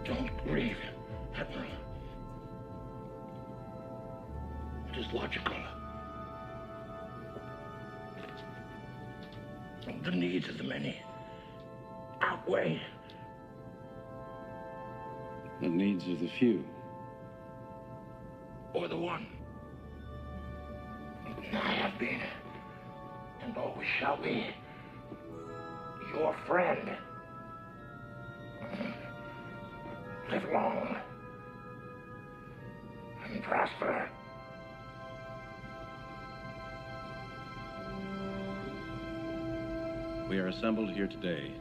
Don't grieve, Admiral. It is logical. The needs of the many outweigh the needs of the few. Or the one. I have been, and always shall be, your friend. Live long and prosper. We are assembled here today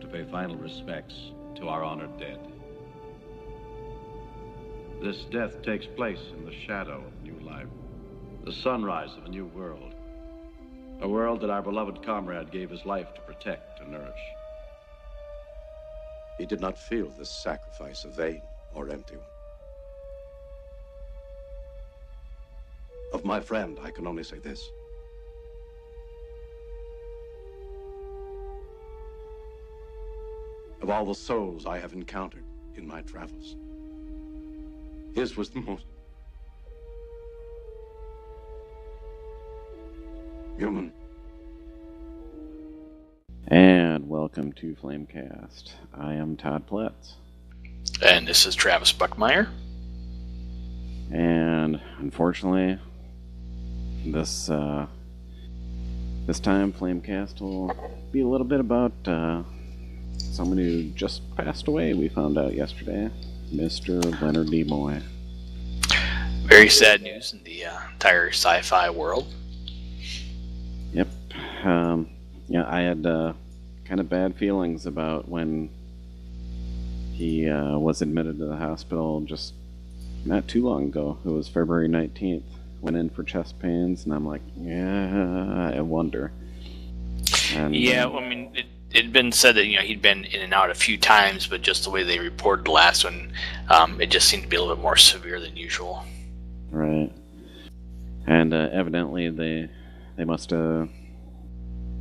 to pay final respects to our honored dead. This death takes place in the shadow of new life, the sunrise of a new world, a world that our beloved comrade gave his life to protect and nourish. He did not feel this sacrifice a vain or empty one. Of my friend, I can only say this. Of all the souls I have encountered in my travels, his was the most human. And welcome to Flamecast. I am Todd Platts. And this is Travis Buckmeyer. And unfortunately, this time Flamecast will be a little bit about someone who just passed away, we found out yesterday. Mr. Leonard Nimoy. Very sad news in the entire sci-fi world. Yep. I had kind of bad feelings about when he was admitted to the hospital just not too long ago. It was February 19th. Went in for chest pains, and I'm like, yeah, I wonder. And, yeah, I mean, it had been said that he'd been in and out a few times, but just the way they reported the last one, it just seemed to be a little bit more severe than usual. Right. And evidently they must have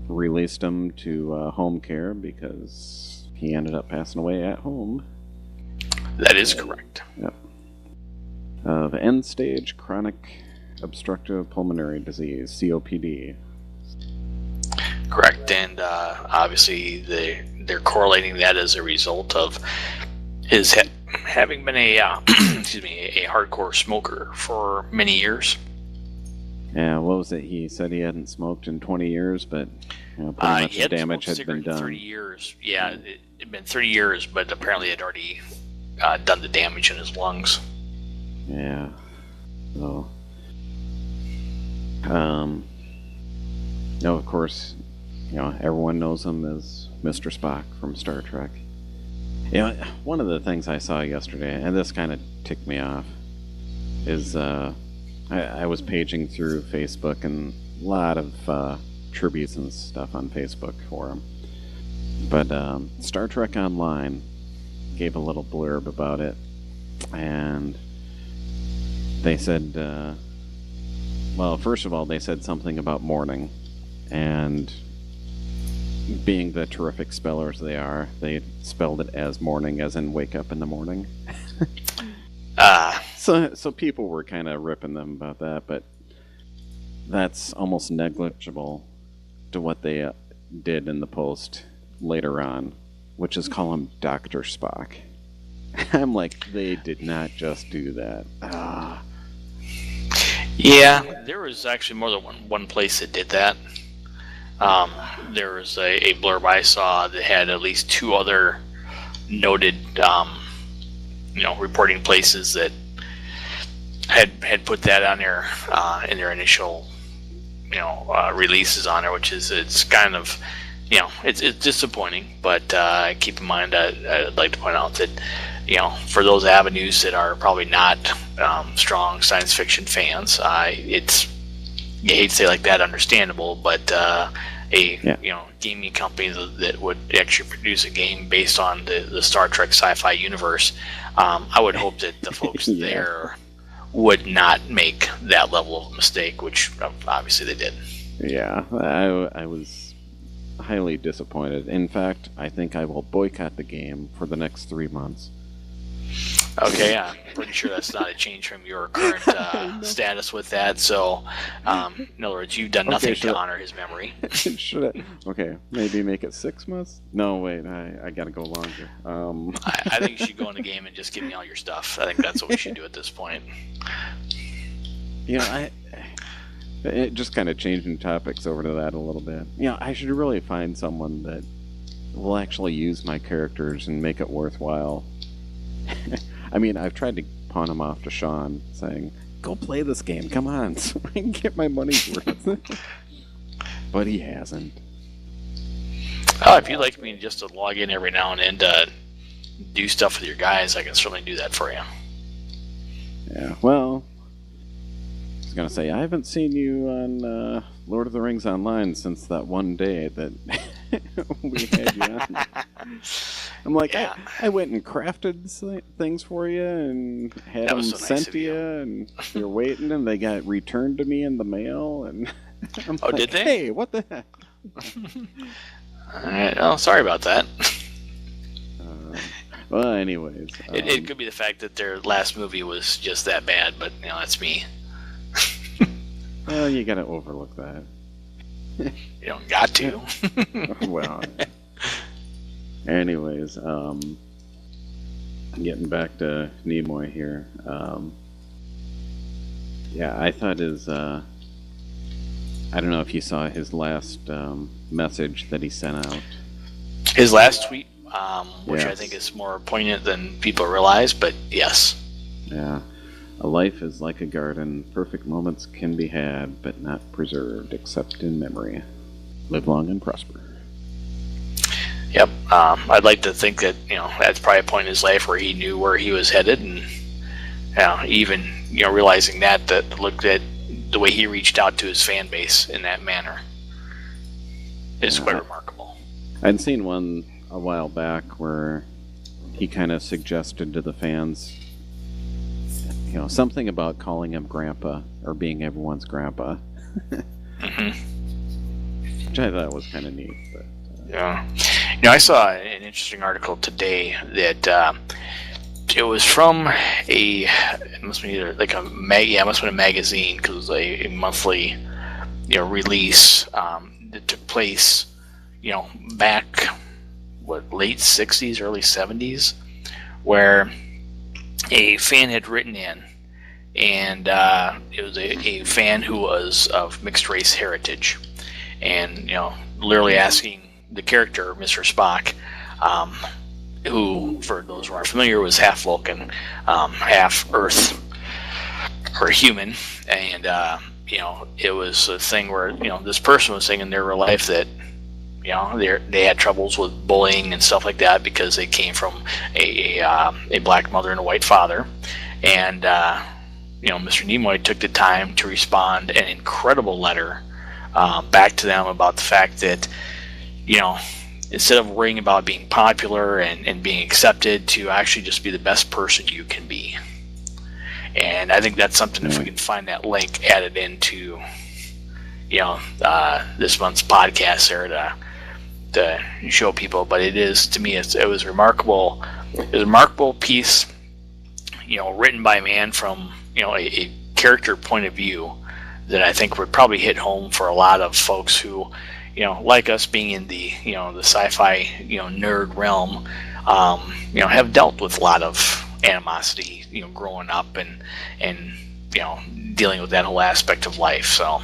released him to home care because he ended up passing away at home. That is correct. Yep. Of end-stage chronic obstructive pulmonary disease, COPD. Correct, and obviously they're correlating that as a result of his having been a a hardcore smoker for many years. Yeah, what was it? He said he hadn't smoked in 20 years, but pretty much the damage had been done. 30 years. Yeah, it had been 30 years, but apparently it had already done the damage in his lungs. Yeah. So, of course, everyone knows him as Mr. Spock from Star Trek. One of the things I saw yesterday, and this kind of ticked me off, is I was paging through Facebook, and a lot of tributes and stuff on Facebook for him. But Star Trek Online gave a little blurb about it, and they said, well, first of all, they said something about morning, and being the terrific spellers they are, they spelled it as morning, as in wake up in the morning. So people were kind of ripping them about that, but that's almost negligible to what they did in the post later on, which is call him Dr. Spock. I'm like, they did not just do that. Yeah, there was actually more than one place that did that. There was a blurb I saw that had at least two other noted, reporting places that had put that on there in their initial, releases on there, which is it's kind of, it's disappointing. But keep in mind, I'd like to point out that, for those avenues that are probably not strong science fiction fans, you hate to say like that, understandable, but gaming company that would actually produce a game based on the Star Trek sci-fi universe, I would hope that the folks there would not make that level of mistake, which obviously they did. Yeah, I was highly disappointed. In fact, I think I will boycott the game for the next 3 months. Okay, I'm pretty sure that's not a change from your current status with that. So, in other words, you've done nothing to honor his memory. Should I? Okay, maybe make it 6 months? No, wait, I gotta go longer. I think you should go in the game and just give me all your stuff. I think that's what we should do at this point. You know, it just kind of changing topics over to that a little bit. You know, I should really find someone that will actually use my characters and make it worthwhile. I mean, I've tried to pawn them off to Sean, saying, go play this game, come on, so I can get my money's worth. But he hasn't. Oh, if you'd like me just to log in every now and then to do stuff with your guys, I can certainly do that for you. Yeah, well, I was going to say, I haven't seen you on Lord of the Rings Online since that one day that we had you on. I'm like, yeah. I went and crafted things for you and had them so sent to you, and you're waiting, and they got returned to me in the mail. And I'm like, did they? Hey, what the heck? All right. Oh, sorry about that. Well, anyways. It could be the fact that their last movie was just that bad, but, you know, that's me. Well, you gotta overlook that. You don't got to. Well, anyways, getting back to Nimoy here. Yeah, I thought his, I don't know if you saw his last message that he sent out. His last tweet, which yes. I think is more poignant than people realize, but yes. Yeah. A life is like a garden. Perfect moments can be had, but not preserved, except in memory. Live long and prosper. Yep. I'd like to think that, you know, that's probably a point in his life where he knew where he was headed, and even, you know, realizing that looked at the way he reached out to his fan base in that manner is quite remarkable. I'd seen one a while back where he kind of suggested to the fans, you know, something about calling him Grandpa or being everyone's grandpa. Mm-hmm. Which I thought was kind of neat. But, yeah. You know, I saw an interesting article today that it was from it must be either like it must have been a magazine, because it was a monthly, you know, release that took place, you know, back, late 60s, early 70s, where a fan had written in, and it was a fan who was of mixed race heritage, and, you know, literally asking the character, Mr. Spock, who, for those who aren't familiar, was half Vulcan, half Earth, or human, and, you know, it was a thing where, you know, this person was saying in their real life that, you know, they had troubles with bullying and stuff like that because they came from a black mother and a white father. And, you know, Mr. Nimoy took the time to respond an incredible letter back to them about the fact that, you know, instead of worrying about being popular and being accepted, to actually just be the best person you can be. And I think that's something, if we can find that link added into, you know, this month's podcast there to show people. But it is, to me, it was remarkable. It was a remarkable piece, you know, written by a man from, you know, a character point of view that I think would probably hit home for a lot of folks who, you know, like us, being in the, you know, the sci-fi, you know, nerd realm, you know, have dealt with a lot of animosity, you know, growing up and you know, dealing with that whole aspect of life. So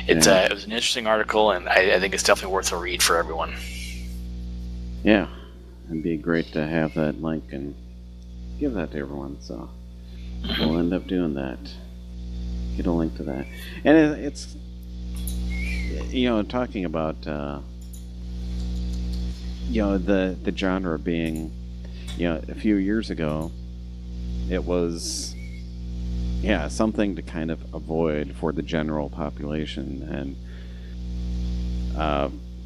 it was an interesting article, and I think it's definitely worth a read for everyone. Yeah, it'd be great to have that link and give that to everyone. So we'll end up doing that. Get a link to that, and it's, you know, talking about you know, the genre being, you know, a few years ago, it was, yeah, something to kind of avoid for the general population. And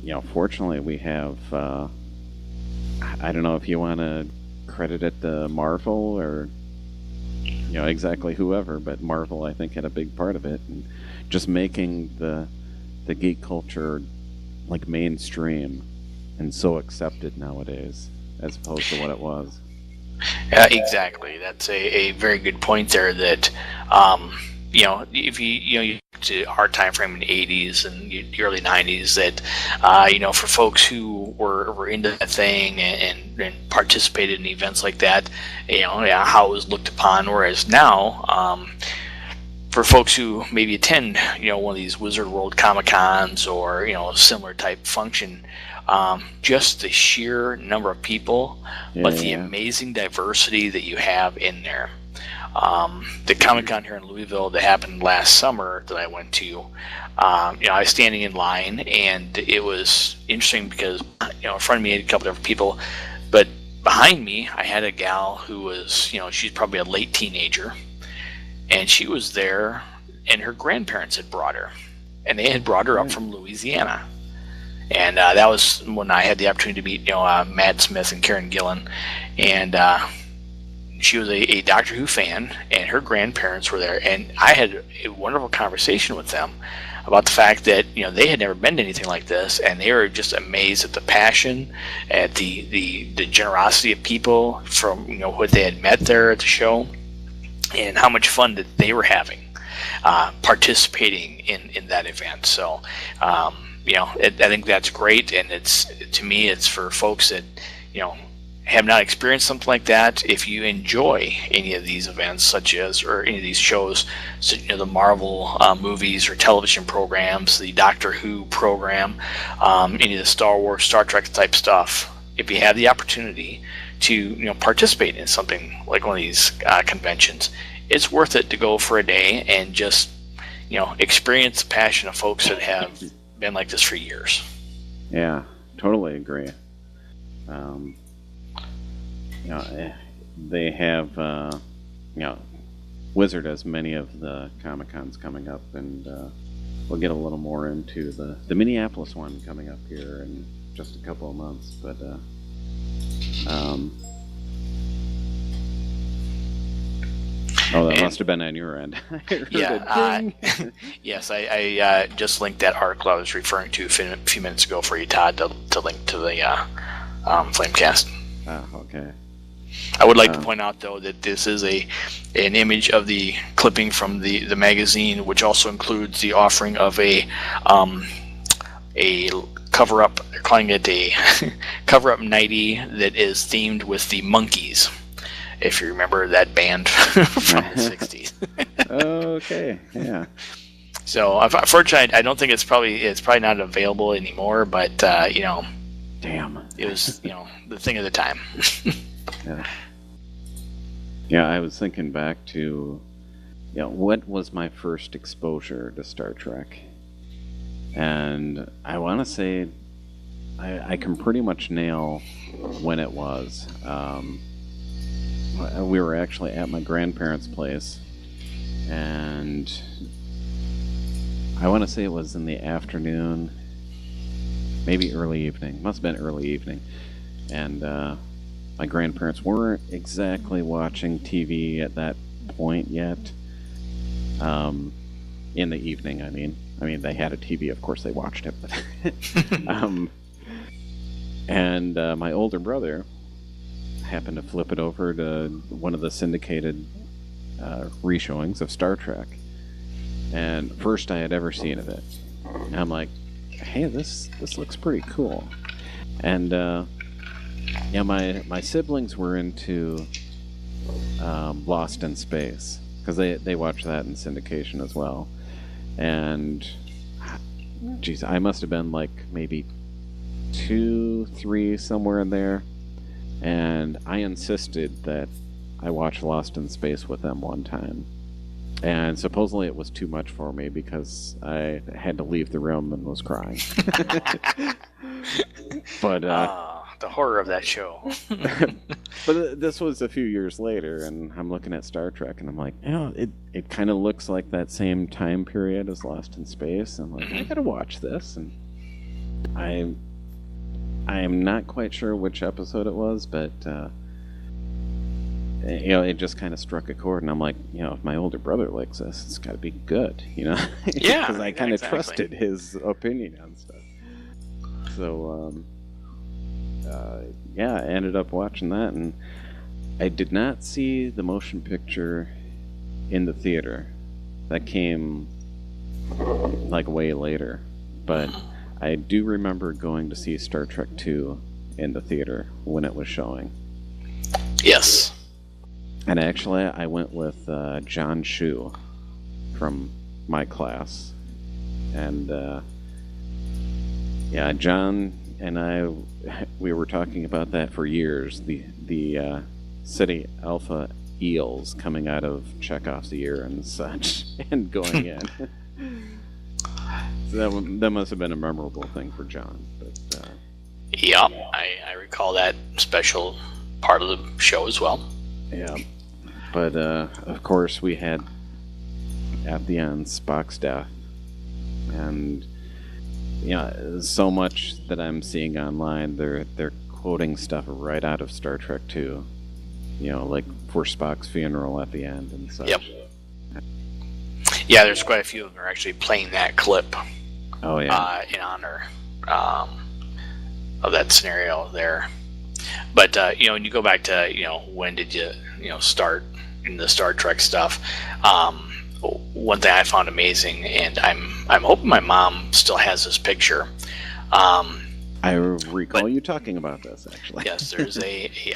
you know, fortunately we have, I don't know if you want to credit it to Marvel or, you know, exactly whoever, but Marvel, I think, had a big part of it, and just making the geek culture like mainstream and so accepted nowadays as opposed to what it was. Exactly. That's a very good point there. That if you to our time frame in the 80s and the early 90s, that for folks who were into that thing and participated in events like that, how it was looked upon. Whereas now, for folks who maybe attend one of these Wizard World Comic Cons or similar type function, just the sheer number of people, but the amazing diversity that you have in there. The Comic Con here in Louisville that happened last summer that I went to, I was standing in line, and it was interesting because in front of me I had a couple different people, but behind me I had a gal who was she's probably a late teenager, and she was there, and her grandparents had brought her, and they had brought her up from Louisiana. And that was when I had the opportunity to meet Matt Smith and Karen Gillan, and she was a Doctor Who fan, and her grandparents were there, and I had a wonderful conversation with them about the fact that they had never been to anything like this, and they were just amazed at the passion, at the generosity of people from what they had met there at the show, and how much fun that they were having participating in that event. So I think that's great, and to me it's for folks that have not experienced something like that. If you enjoy any of these events, or any of these shows, so, the Marvel movies or television programs, the Doctor Who program, any of the Star Wars, Star Trek type stuff, if you have the opportunity to participate in something like one of these conventions, it's worth it to go for a day and just experience the passion of folks that have been like this for years. Yeah, totally agree. They have Wizard has many of the Comic Cons coming up, and we'll get a little more into the Minneapolis one coming up here in just a couple of months. But that must have been on your end. Yes, I just linked that article I was referring to a few minutes ago for you, Todd, to link to the Flamecast. Okay. I would like to point out, though, that this is an image of the clipping from the magazine, which also includes the offering of a cover-up. They're calling it a cover-up nightie that is themed with the Monkees, if you remember that band from the 60s. Okay, yeah. So, unfortunately, I don't think it's probably not available anymore, but damn, it was the thing of the time. Yeah, I was thinking back to what was my first exposure to Star Trek, and I want to say I can pretty much nail when it was. We were actually at my grandparents' place, and I want to say it was in the afternoon, maybe early evening. Must have been early evening. And my grandparents weren't exactly watching TV at that point yet. In the evening, I mean, they had a TV. Of course, they watched it. But and my older brother happened to flip it over to one of the syndicated reshowings of Star Trek, and first I had ever seen of it, and I'm like, hey, this looks pretty cool. And my siblings were into Lost in Space, because they watched that in syndication as well, and geez, I must have been like maybe 2, 3, somewhere in there. And I insisted that I watch Lost in Space with them one time. And supposedly it was too much for me because I had to leave the room and was crying. But the horror of that show. But this was a few years later, and I'm looking at Star Trek, and I'm like, it kind of looks like that same time period as Lost in Space. I'm like, I gotta watch this. And I am not quite sure which episode it was, but it just kind of struck a chord, and I'm like, if my older brother likes this, it's got to be good, Yeah, because I kind of trusted his opinion on stuff. So, yeah, I ended up watching that, and I did not see the motion picture in the theater. That came like way later, but I do remember going to see Star Trek II in the theater when it was showing. Yes. And actually, I went with John Shu from my class. And, yeah, John and I, we were talking about that for years. The City Alpha eels coming out of Chekhov's ear and such, and going in. So that must have been a memorable thing for John. But, yeah, I recall that special part of the show as well. Yeah. But, of course, we had, at the end, Spock's death. And, you know, so much that I'm seeing online, they're quoting stuff right out of Star Trek II. You know, like for Spock's funeral at the end and such. Yep. Yeah, there's quite a few of them are actually playing that clip. Oh, yeah. In honor of that scenario there. But, you know, when you go back to, you know, when did you start in the Star Trek stuff, one thing I found amazing, and I'm hoping my mom still has this picture. I recall you talking about this, actually. Yes,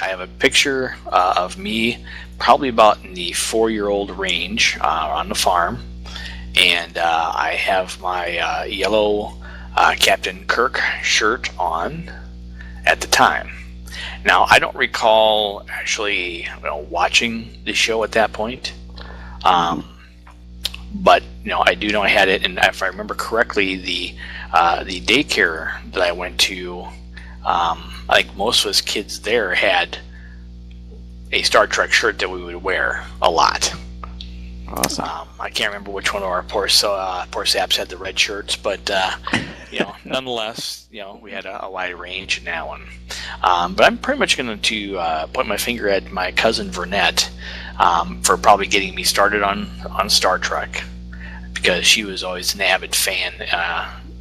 I have a picture of me probably about in the 4-year-old range on the farm, and I have my yellow Captain Kirk shirt on at the time. Now, I don't recall actually watching the show at that point, but I do know I had it, and if I remember correctly, the daycare that I went to, I think most of us kids there had a Star Trek shirt that we would wear a lot. Awesome. I can't remember which one of our poor saps had the red shirts, but nonetheless, we had a wide range in that one. But I'm pretty much going to point my finger at my cousin Vernette for probably getting me started on Star Trek, because she was always an avid fan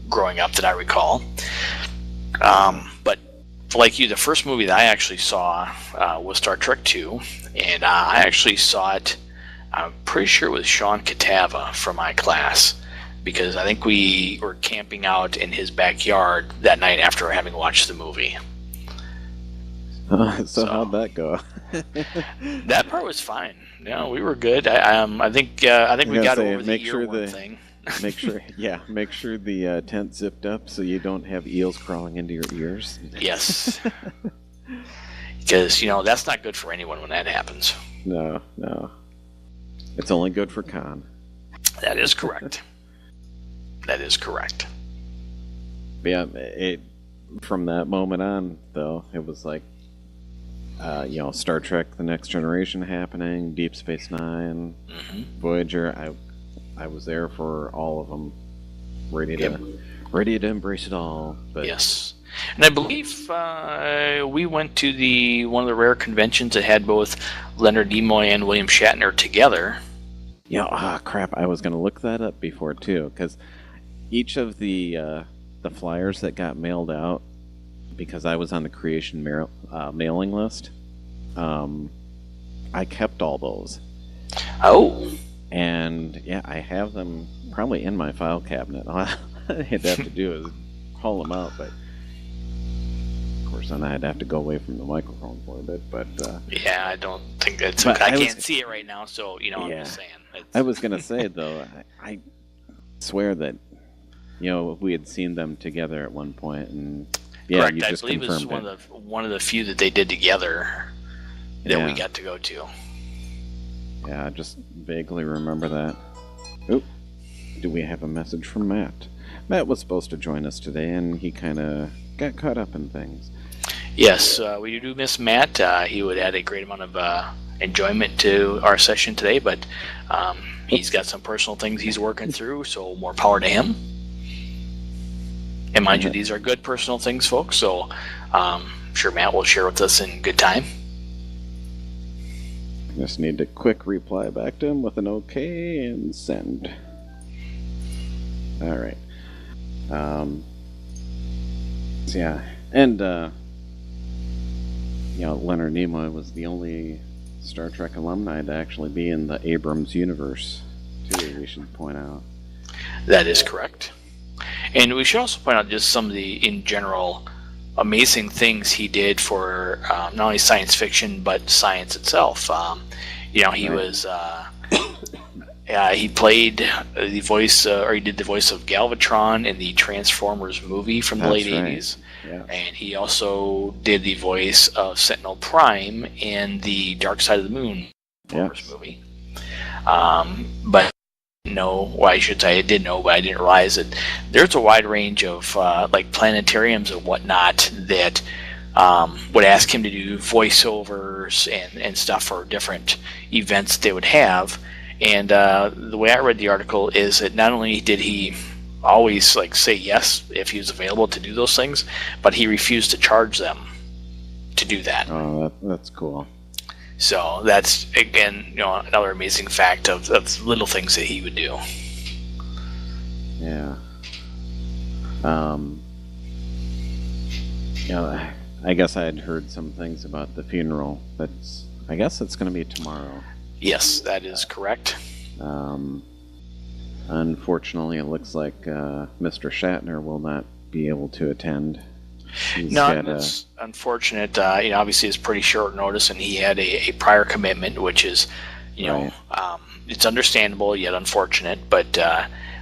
growing up that I recall. But like you, the first movie that I actually saw was Star Trek II, and I actually saw it, I'm pretty sure it was Sean Catava from my class, because I think we were camping out in his backyard that night after having watched the movie. So how'd that go? That part was fine. We were good. I think we got over the earworm thing. Make sure the tent zipped up so you don't have eels crawling into your ears. Yes. Because, that's not good for anyone when that happens. No. It's only good for Khan. That is correct. That is correct. Yeah, from that moment on, though, it was like, Star Trek: The Next Generation happening, Deep Space Nine, Voyager. I was there for all of them, ready to embrace it all. But yes, and I believe we went to one of the rare conventions that had both Leonard Nimoy and William Shatner together. Crap! I was going to look that up before too, because each of the flyers that got mailed out, because I was on the creation mailing list, I kept all those. Oh. And yeah, I have them probably in my file cabinet. All I'd have to do is haul them out, but of course then I'd have to go away from the microphone for a bit. But yeah, I don't think that's. I can't see it right now, so I'm just saying. I was gonna say though, I swear that we had seen them together at one point, and yeah, correct. You just I believe confirmed it was one of the few that they did together that we got to go to. Yeah, I just vaguely remember that. Oop. Do we have a message from Matt? Matt was supposed to join us today, and he kind of got caught up in things. Yes, we do miss Matt. He would add a great amount of enjoyment to our session today, but he's got some personal things he's working through, so more power to him. And mind you, these are good personal things, folks, so I'm sure Matt will share with us in good time. Just need to quick reply back to him with an okay and send. All right. Yeah, and Leonard Nimoy was the only Star Trek alumni to actually be in the Abrams universe, too. We should point out. That is correct. And we should also point out just some of the, in general, amazing things he did for not only science fiction but science itself. He was he played the voice, or he did the voice of Galvatron in the Transformers movie from the late '80s, and he also did the voice of Sentinel Prime in the Dark Side of the Moon movie. But I should say I did know, but I didn't realize that there's a wide range of like planetariums and whatnot that would ask him to do voiceovers and stuff for different events they would have. And the way I read the article is that not only did he always say yes if he was available to do those things, but he refused to charge them to do that. Oh, that's cool. So that's, again, another amazing fact of little things that he would do. Yeah. I guess I had heard some things about the funeral. I guess it's going to be tomorrow. Yes, that is correct. Unfortunately, it looks like Mr. Shatner will not be able to attend. It's unfortunate. Obviously it's pretty short notice, and he had a prior commitment, which is, it's understandable yet unfortunate. But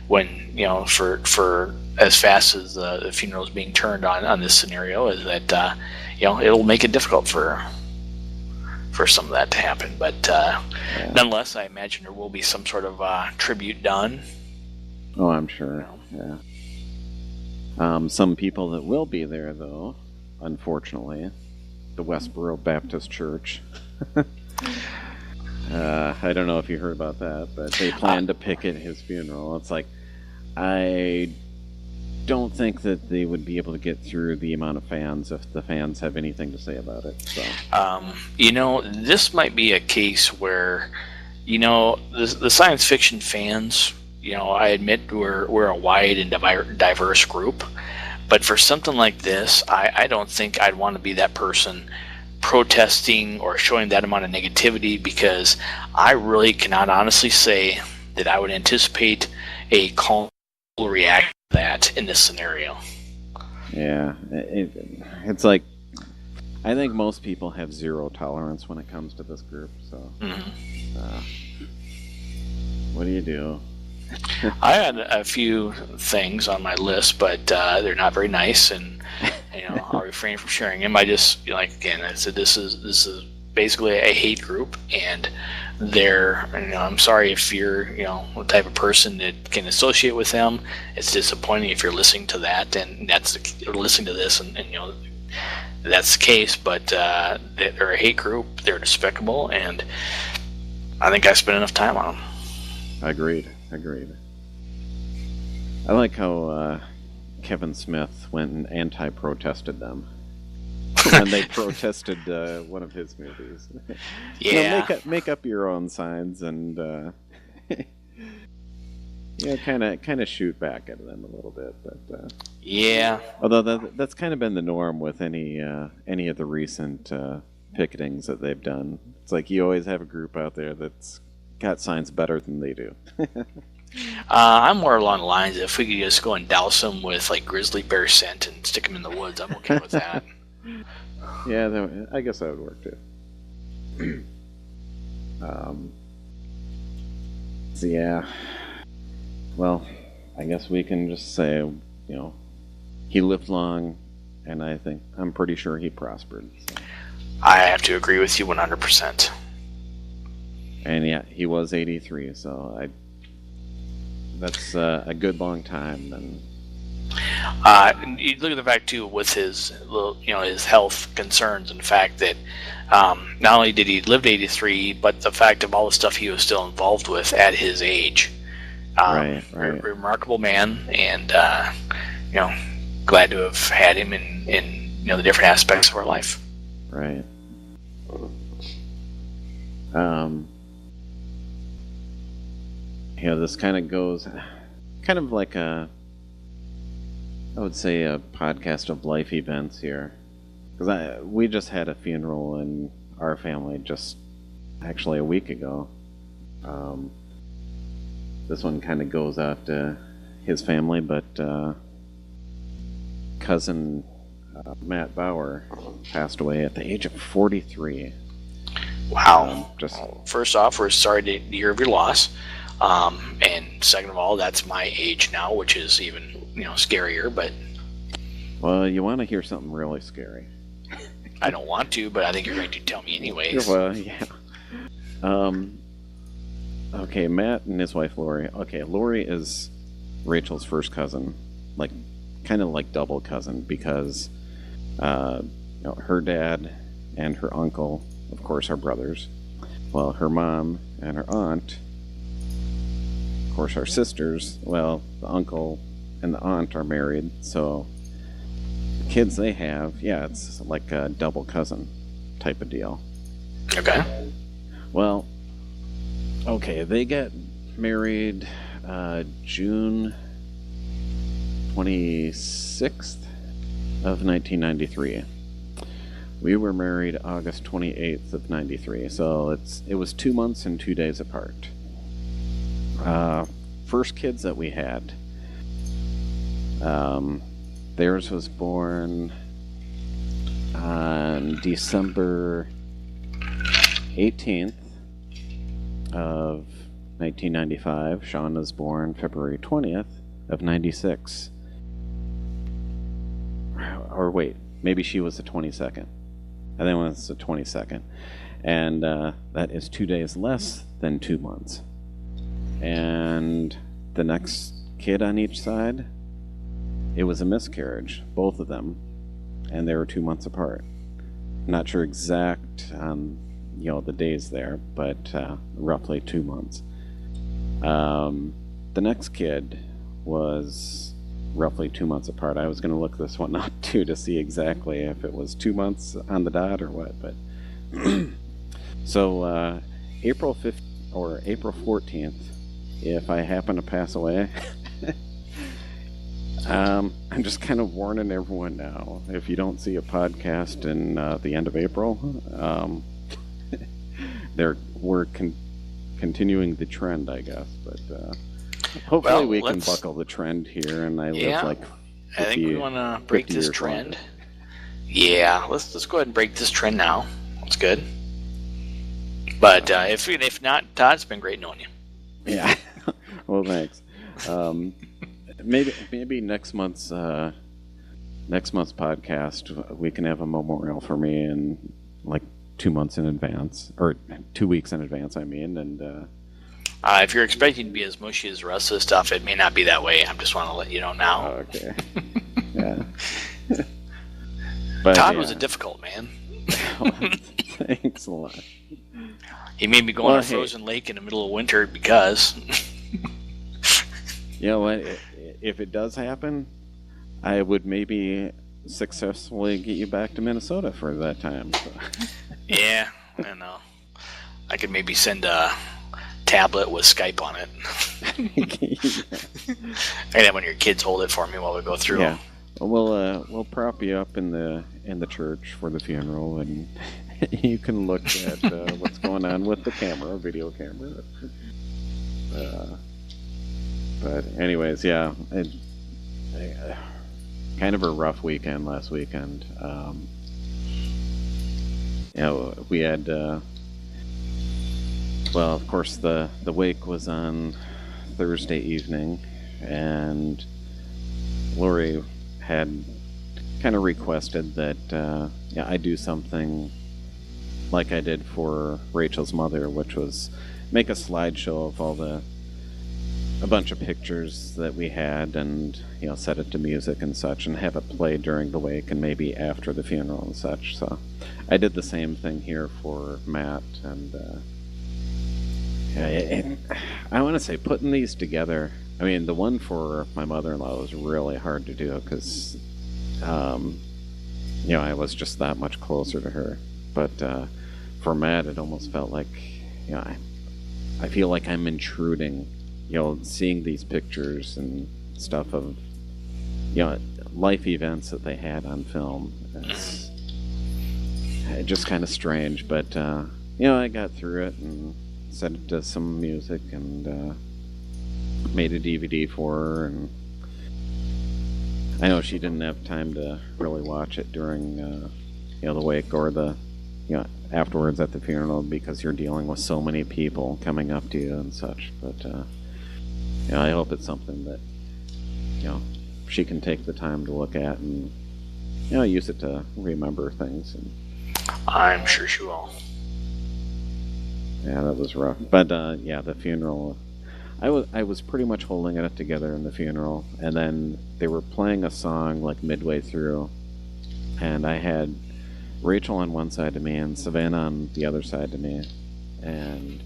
when for as fast as the funeral is being turned on this scenario, is that it'll make it difficult for some of that to happen. But nonetheless, I imagine there will be some sort of tribute done. Oh, I'm sure. Yeah. Some people that will be there, though, unfortunately, the Westboro Baptist Church. I don't know if you heard about that, but they plan to picket his funeral. It's like, I don't think that they would be able to get through the amount of fans if the fans have anything to say about it. So. This might be a case where, the science fiction fans, I admit we're a wide and diverse group, but for something like this, I don't think I'd want to be that person protesting or showing that amount of negativity, because I really cannot honestly say that I would anticipate a calm reaction to that in this scenario. Yeah, it's like, I think most people have zero tolerance when it comes to this group, so what do you do? I had a few things on my list, but they're not very nice, and I'll refrain from sharing them. I just again, I said this is basically a hate group, and I'm sorry if you're the type of person that can associate with them. It's disappointing if you're listening to that, and or listening to this, and that's the case. But they're a hate group. They're despicable, and I think I spent enough time on them. Agreed. I like how Kevin Smith went and anti-protested them when they protested one of his movies. Yeah, make up your own signs and kind of shoot back at them a little bit. But yeah, although that's kind of been the norm with any of the recent picketings that they've done. It's like you always have a group out there that's got signs better than they do. I'm more along the lines that if we could just go and douse them with grizzly bear scent and stick them in the woods, I'm okay with that. Yeah, I guess that would work too. So yeah, well, I guess we can just say, he lived long, and I'm pretty sure he prospered. So. I have to agree with you 100%. And yeah, he was 83, so that's a good long time. And you look at the fact too with his his health concerns, and the fact that not only did he live to 83, but the fact of all the stuff he was still involved with at his age. Right. Remarkable man, and glad to have had him in the different aspects of our life. Right. This kind of goes, kind of like I would say a podcast of life events here. Because we just had a funeral in our family just actually a week ago. This one kind of goes out to his family, but cousin Matt Bauer passed away at the age of 43. Wow. Just First off, we're sorry to hear of your loss. And second of all, that's my age now, which is even, scarier, but... Well, you want to hear something really scary. I don't want to, but I think you're going to tell me anyways. Well, yeah. Okay, Matt and his wife Lori. Okay, Lori is Rachel's first cousin, kind of like double cousin, because her dad and her uncle, of course, are brothers. Well, her mom and her aunt, of course, are sisters. Well, the uncle and the aunt are married, so the kids they have, it's like a double cousin type of deal. Okay. Well, okay, they got married June 26th of 1993. We were married August 28th of 93, so it was 2 months and 2 days apart. First kids that we had, theirs was born on December 18th of 1995. Sean was born February 20th of 96. Or wait, maybe she was the 22nd. I think it was the 22nd. And that is 2 days less than 2 months. And the next kid on each side, it was a miscarriage, both of them. And they were 2 months apart. Not sure exact the days there, but roughly 2 months. The next kid was roughly 2 months apart. I was going to look this one up too to see exactly if it was 2 months on the dot or what, but so April 5th or April 14th, if I happen to pass away, I'm just kind of warning everyone now. If you don't see a podcast in the end of April, we're continuing the trend, I guess. But hopefully we can buckle the trend here, and I live like 50, I think we want to break this trend. Longer. Yeah, let's go ahead and break this trend now. That's good. But if not, Todd, it's been great knowing you. Yeah. Well, thanks. Maybe next month's podcast we can have a memorial for me in like 2 months in advance, or 2 weeks in advance. I mean, and if you're expecting to be as mushy as the rest of the stuff, it may not be that way. I just want to let you know now. Okay. Yeah. But, Todd was a difficult man. Thanks a lot. He made me go on a frozen lake in the middle of winter because. You know what? If it does happen, I would maybe successfully get you back to Minnesota for that time. So. Yeah, I know. I could maybe send a tablet with Skype on it. I could have one of your kids hold it for me while we go through. Yeah, we'll prop you up in the church for the funeral, and you can look at what's going on with the video camera. But anyways, yeah, kind of a rough weekend last weekend. We had, well, of course, the wake was on Thursday evening, and Lori had kind of requested that I do something like I did for Rachel's mother, which was make a slideshow of a bunch of pictures that we had, and set it to music and such, and have it play during the wake and maybe after the funeral and such. So I did the same thing here for Matt, and I want to say putting these together. I mean, the one for my mother-in-law was really hard to do because I was just that much closer to her. But for Matt, it almost felt like I feel like I'm intruding. Seeing these pictures and stuff of, life events that they had on film. It's just kind of strange, but I got through it and set it to some music and made a DVD for her. And I know she didn't have time to really watch it during the wake or the afterwards at the funeral, because you're dealing with so many people coming up to you and such. But I hope it's something that she can take the time to look at and use it to remember things. And I'm sure she will. Yeah, that was rough. But the funeral, I was pretty much holding it together in the funeral, and then they were playing a song like midway through, and I had Rachel on one side of me and Savannah on the other side of me, and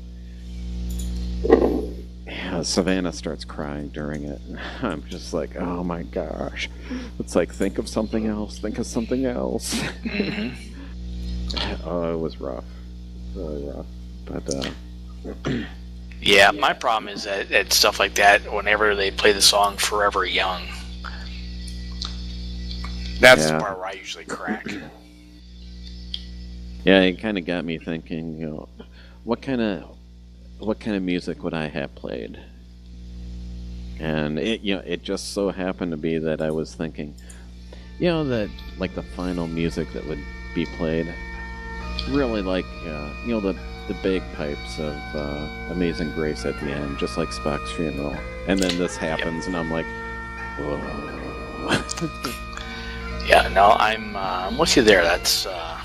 Savannah starts crying during it. I'm just like, oh my gosh. It's like, think of something else. Think of something else. Oh, it was rough. Really rough. But, yeah, my problem is that at stuff like that, whenever they play the song Forever Young, that's the part where I usually crack. Yeah, it kind of got me thinking, what kind of music would I have played? And it just so happened to be that I was thinking, that like the final music that would be played, really like the bagpipes of Amazing Grace at the end, just like Spock's funeral. And then this happens, and I'm like, whoa. Yeah, no, I'm with you there. That's I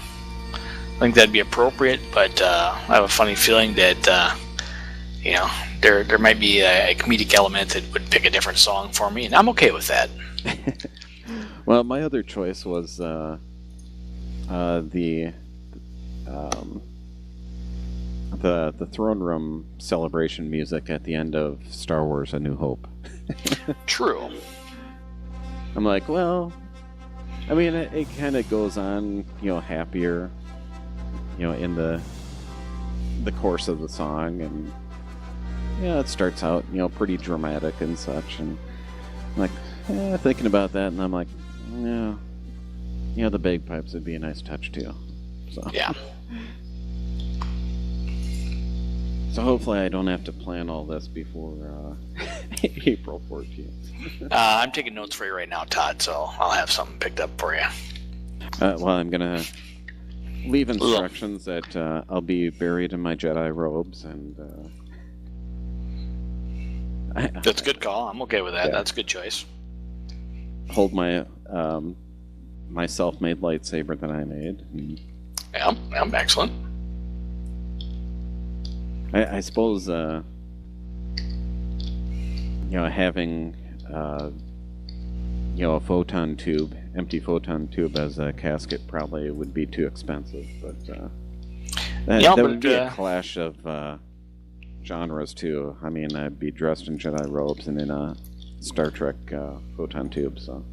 think that'd be appropriate, but I have a funny feeling that there might be a comedic element that would pick a different song for me, and I'm okay with that. Well, my other choice was the throne room celebration music at the end of Star Wars: A New Hope. True. I'm like, well, I mean, it kind of goes on, happier, in the course of the song, and it starts out, pretty dramatic and such, and I'm like, thinking about that, and I'm like, the bagpipes would be a nice touch too. So yeah. So hopefully I don't have to plan all this before April 14th. I'm taking notes for you right now, Todd, so I'll have something picked up for you. Well, I'm gonna leave instructions that I'll be buried in my Jedi robes, and that's a good call. I'm okay with that. Yeah. That's a good choice. Hold my my self-made lightsaber that I made. Yeah, excellent. I suppose having a empty photon tube as a casket probably would be too expensive, but that would be a clash of genres too. I mean, I'd be dressed in Jedi robes and in a Star Trek photon tube, so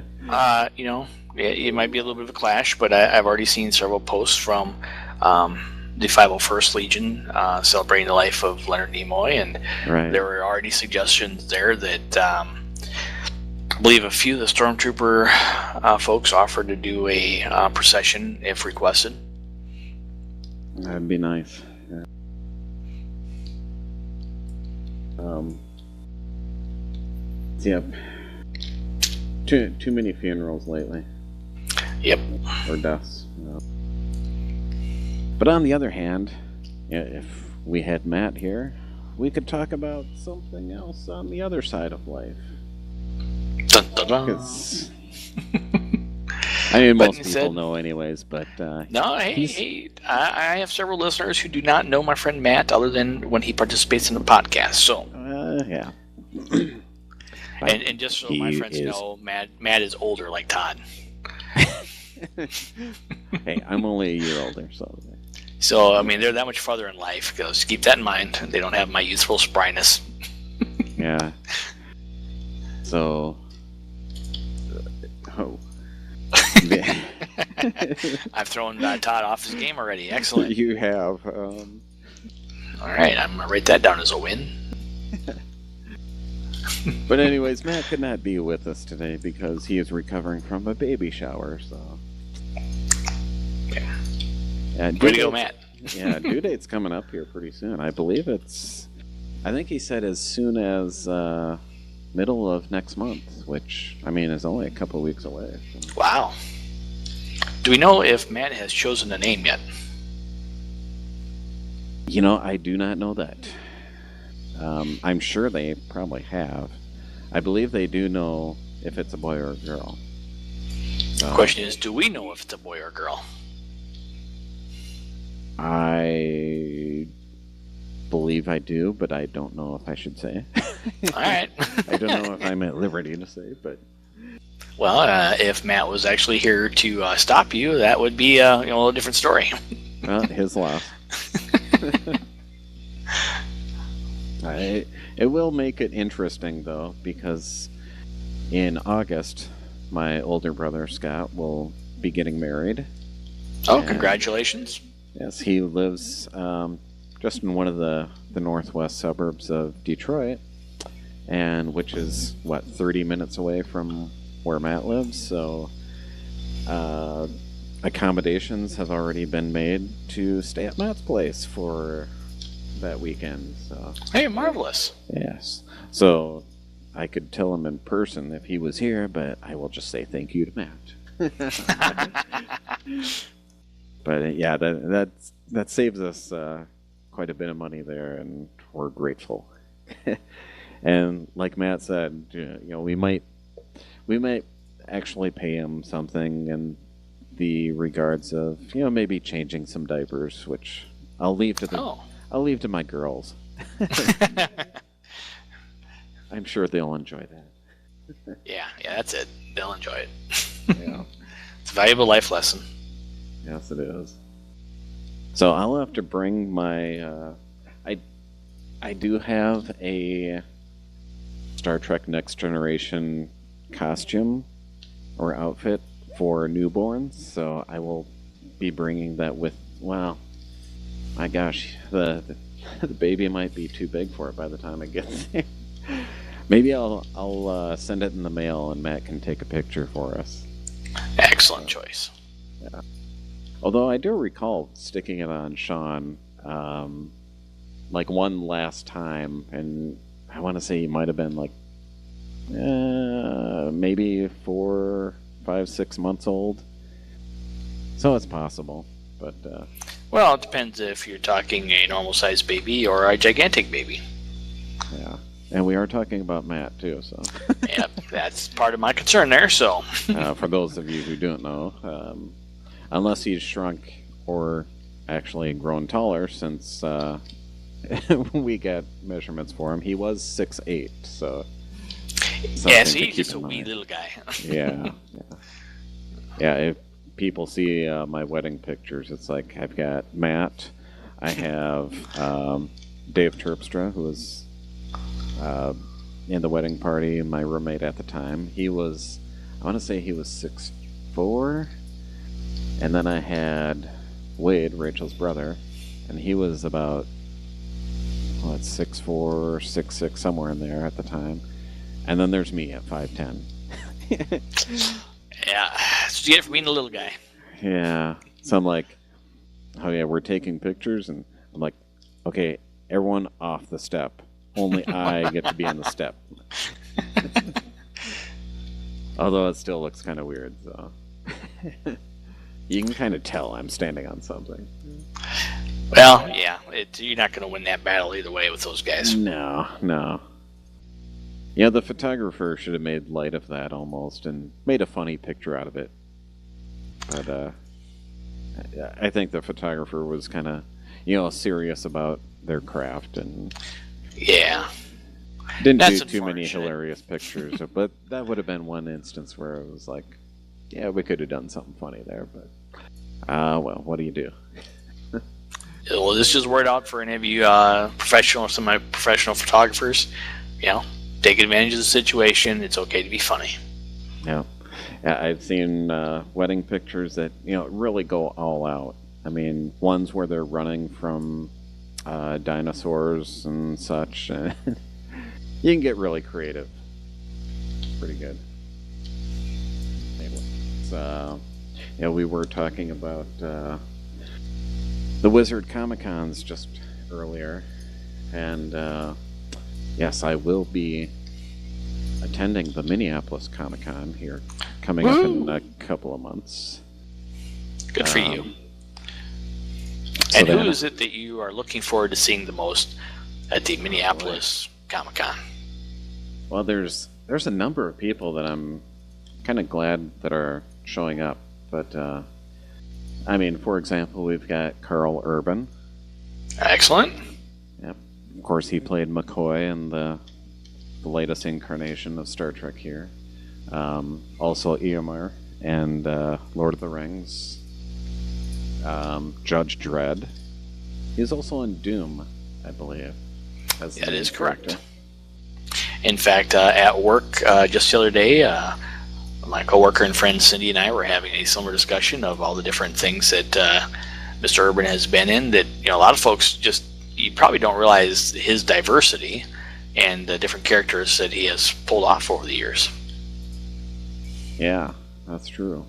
it might be a little bit of a clash, but I've already seen several posts from the 501st Legion celebrating the life of Leonard Nimoy, and there were already suggestions there that I believe a few of the Stormtrooper folks offered to do a procession if requested. That'd be nice. Yeah. Too many funerals lately. Yep. Or deaths. But on the other hand, if we had Matt here, we could talk about something else on the other side of life. Dun, dun, dun. I mean, most people know anyways, but... no, hey, I have several listeners who do not know my friend Matt other than when he participates in the podcast, so... yeah. And just so my friends know, Matt is older like Todd. Hey, I'm only a year older, so... So, I mean, they're that much farther in life, because keep that in mind. They don't have my youthful spryness. Yeah. So... I've thrown Todd off his game already. Excellent. You have. All right, I'm going to write that down as a win. But anyways, Matt could not be with us today because he is recovering from a baby shower. So, way to go, Matt. Yeah, due date's coming up here pretty soon. I believe I think he said as soon as middle of next month, which, I mean, is only a couple of weeks away. So. Wow. Do we know if Matt has chosen a name yet? You know, I do not know that. I'm sure they probably have. I believe they do know if it's a boy or a girl. So, the question is, do we know if it's a boy or a girl? I believe I do, but I don't know if I should say. All right. I don't know if I'm at liberty to say, but... Well, if Matt was actually here to stop you, that would be a little different story. Well, his loss. It will make it interesting, though, because in August, my older brother, Scott, will be getting married. Oh, congratulations. Yes, he lives just in one of the northwest suburbs of Detroit, and which is, 30 minutes away from where Matt lives, so accommodations have already been made to stay at Matt's place for that weekend. So hey, marvelous. Yes. So I could tell him in person if he was here, but I will just say thank you to Matt. But yeah, that saves us quite a bit of money there, and we're grateful. And like Matt said, we might actually pay him something in the regards of maybe changing some diapers, which I'll leave to my girls. I'm sure they'll enjoy that. Yeah, that's it. They'll enjoy it. Yeah. It's a valuable life lesson. Yes, it is. So I'll have to bring my. I do have a Star Trek Next Generation costume or outfit for newborns, so I will be bringing that with. Well, my gosh, the baby might be too big for it by the time it gets there. Maybe I'll send it in the mail and Matt can take a picture for us. Excellent choice. Yeah. Although I do recall sticking it on Sean like one last time, and I want to say he might have been like maybe 4, 5, 6 months old. So it's possible, but well, it depends if you're talking a normal-sized baby or a gigantic baby. Yeah, and we are talking about Matt too, so. Yeah, that's part of my concern there. So, for those of you who don't know, unless he's shrunk or actually grown taller since we got measurements for him, he was 6'8", so. Yes, he's just a wee little guy. Yeah. If people see my wedding pictures, it's like I've got Matt, I have Dave Terpstra, who was in the wedding party, my roommate at the time. I want to say he was 6'4", and then I had Wade, Rachel's brother, and he was about 6'4", 6'6", somewhere in there at the time. And then there's me at 5'10". Yeah, that's what you get for being a little guy. Yeah. So I'm like, oh yeah, we're taking pictures, and I'm like, okay, everyone off the step. Only I get to be on the step. Although it still looks kind of weird, so. You can kind of tell I'm standing on something. Well, yeah, you're not going to win that battle either way with those guys. No. Yeah, the photographer should have made light of that almost and made a funny picture out of it. But I think the photographer was kind of, serious about their craft and yeah, didn't do too many hilarious pictures. But that would have been one instance where it was like, yeah, we could have done something funny there. But well, what do you do? Well, this is word out for any of you semi-professional photographers. Take advantage of the situation. It's okay to be funny. Yeah, I've seen wedding pictures that really go all out. I mean, ones where they're running from dinosaurs and such. You can get really creative. Pretty good. Anyway, so, we were talking about the Wizard Comic-Cons just earlier, and yes, I will be attending the Minneapolis Comic-Con here coming up in a couple of months. Good for you. And who is it that you are looking forward to seeing the most at the Minneapolis Comic-Con? Well, there's a number of people that I'm kind of glad that are showing up. But, I mean, for example, we've got Carl Urban. Excellent. Yep. Of course, he played McCoy in the latest incarnation of Star Trek here. Also Eomer and Lord of the Rings. Judge Dredd. He's also in Doom, I believe. That is correct. In fact, at work just the other day, my coworker and friend Cindy and I were having a similar discussion of all the different things that Mr. Urban has been in. That a lot of folks you probably don't realize his diversity and the different characters that he has pulled off over the years. Yeah, that's true.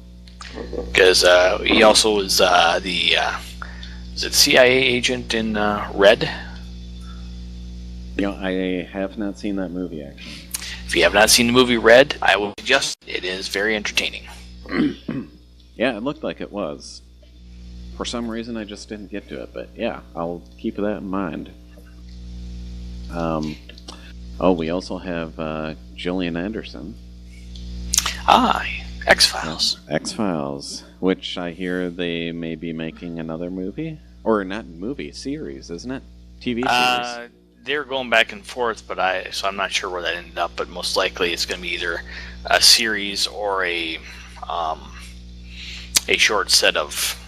Because he also was is it CIA agent in Red? I have not seen that movie, actually. If you have not seen the movie Red, I will suggest it is very entertaining. Yeah, it looked like it was. For some reason, I just didn't get to it, but yeah, I'll keep that in mind. We also have Gillian Anderson. X-Files. X-Files, which I hear they may be making another movie. Or not movie, series, isn't it? TV series. They're going back and forth, so I'm not sure where that ended up, but most likely it's going to be either a series or a short set of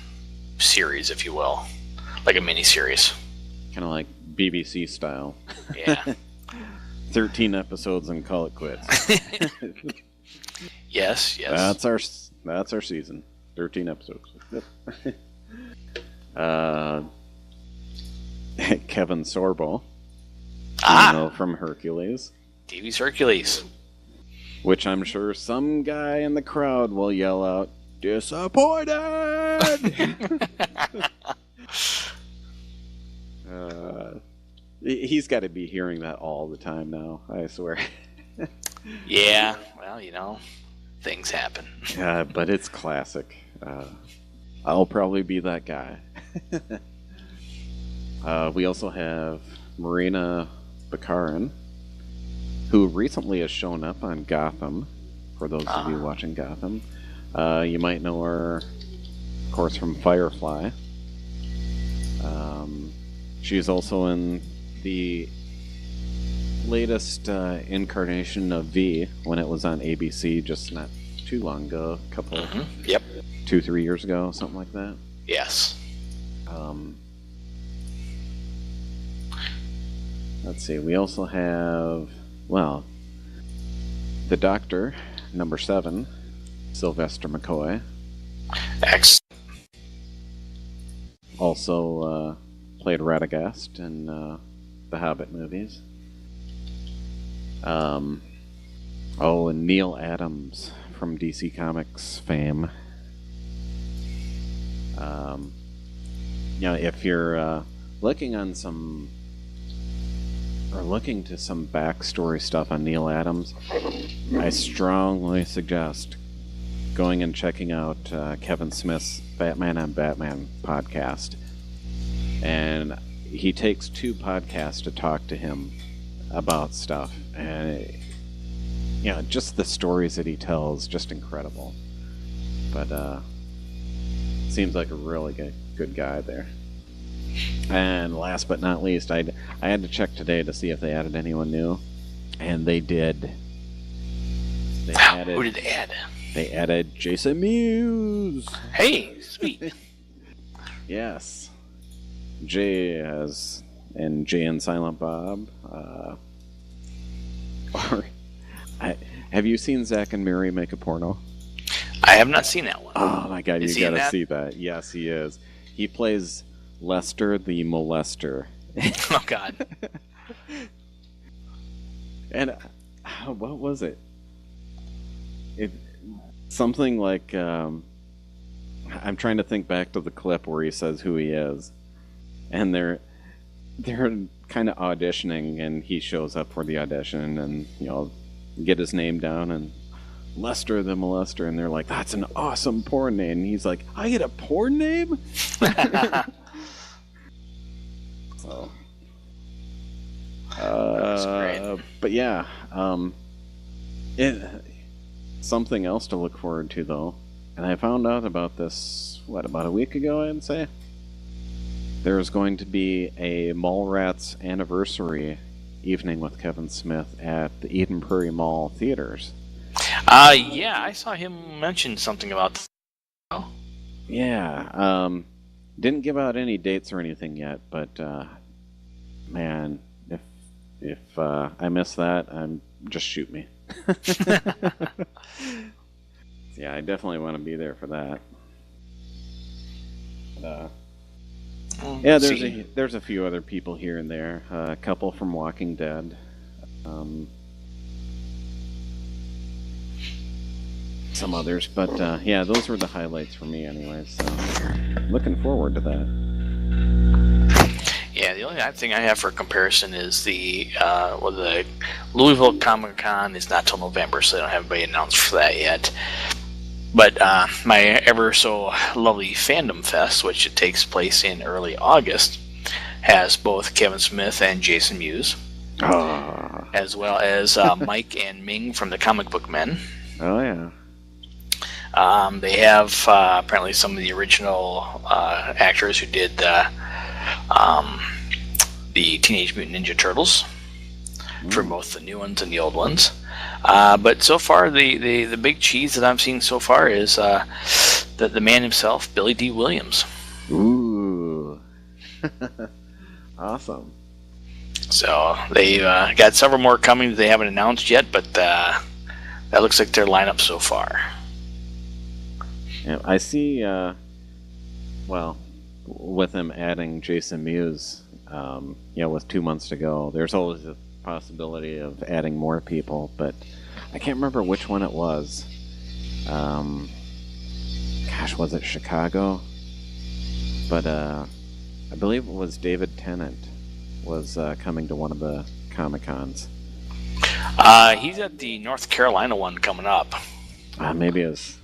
series, if you will. Like a mini-series. Kind of like BBC style. Yeah. 13 episodes and call it quits. Yes. That's our season. 13 episodes. Kevin Sorbo. From Hercules. TV's Hercules. Which I'm sure some guy in the crowd will yell out, "Disappointed!" He's got to be hearing that all the time now, I swear. Yeah, well, things happen. But it's classic. I'll probably be that guy. We also have Marina Baccarin, who recently has shown up on Gotham, for those of you watching Gotham. You might know her, of course, from Firefly. She's also in the latest incarnation of V, when it was on ABC just not too long ago, a couple, 2-3 years ago, something like that. Yes. Let's see, we also have, the Doctor, number 7, Sylvester McCoy. Excellent. Also played Radagast in the Hobbit movies. And Neil Adams from DC Comics fame. If you're looking to some backstory stuff on Neil Adams, I strongly suggest going and checking out Kevin Smith's Batman on Batman podcast. And he takes 2 podcasts to talk to him about stuff. And, just the stories that he tells, just incredible. But seems like a really good guy there. And last but not least, I had to check today to see if they added anyone new, and they did. Who did they add? They added Jason Mewes. Hey, sweet. Yes, Jay and Silent Bob. Have you seen Zach and Mary make a porno? I have not seen that one. Oh my god, you gotta see that. Yes, he is. He plays Lester the molester. Oh god. And what was it? It something like I'm trying to think back to the clip where he says who he is, and they're kind of auditioning, and he shows up for the audition, and get his name down, and Lester the Molester, and they're like, "That's an awesome porn name." And he's like, "I get a porn name?" So, That's great. But yeah, something else to look forward to though, and I found out about this about a week ago, I'd say. There's going to be a Mallrats anniversary evening with Kevin Smith at the Eden Prairie Mall theaters. Yeah, I saw him mention something about this. Oh. Yeah, didn't give out any dates or anything yet, but man, if I miss that, just shoot me. Yeah, I definitely want to be there for that. Yeah, there's a few other people here and there. A couple from Walking Dead. Some others, but yeah, those were the highlights for me anyways. So looking forward to that. Yeah, the only thing I have for comparison is the Louisville Comic Con is not till November, so they don't have anybody announced for that yet. But my ever so lovely Fandom Fest, which it takes place in early August, has both Kevin Smith and Jason Mewes, as well as Mike and Ming from the Comic Book Men. Oh yeah. They have apparently some of the original actors who did the Teenage Mutant Ninja Turtles, for both the new ones and the old ones. But so far, the big cheese that I'm seeing so far is the man himself, Billy D. Williams. Ooh. Awesome. So they've got several more coming that they haven't announced yet, but that looks like their lineup so far. Yeah, I see, well, with them adding Jason Mewes, with 2 months to go, there's always a possibility of adding more people, but I can't remember which one it was. Was it Chicago? But I believe it was David Tennant was coming to one of the Comic-Cons. He's at the North Carolina one coming up. Maybe it was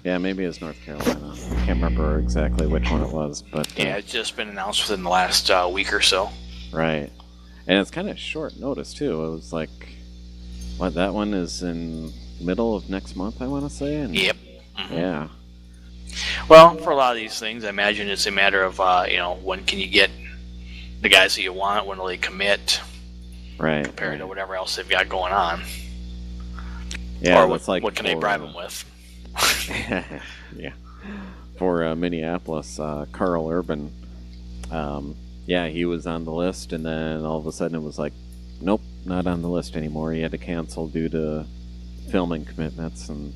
North Carolina. I can't remember exactly which one it was, but yeah, it's just been announced within the last week or so. Right, and it's kind of short notice too. It was like, that one is in middle of next month, I want to say. And, yep. Mm-hmm. Yeah. Well, for a lot of these things, I imagine it's a matter of when can you get the guys that you want, when will they commit, right? Compared to whatever else they've got going on. Yeah, or what can they bribe them with? Yeah. For Minneapolis, Carl Urban, he was on the list, and then all of a sudden it was like, nope, not on the list anymore. He had to cancel due to filming commitments, and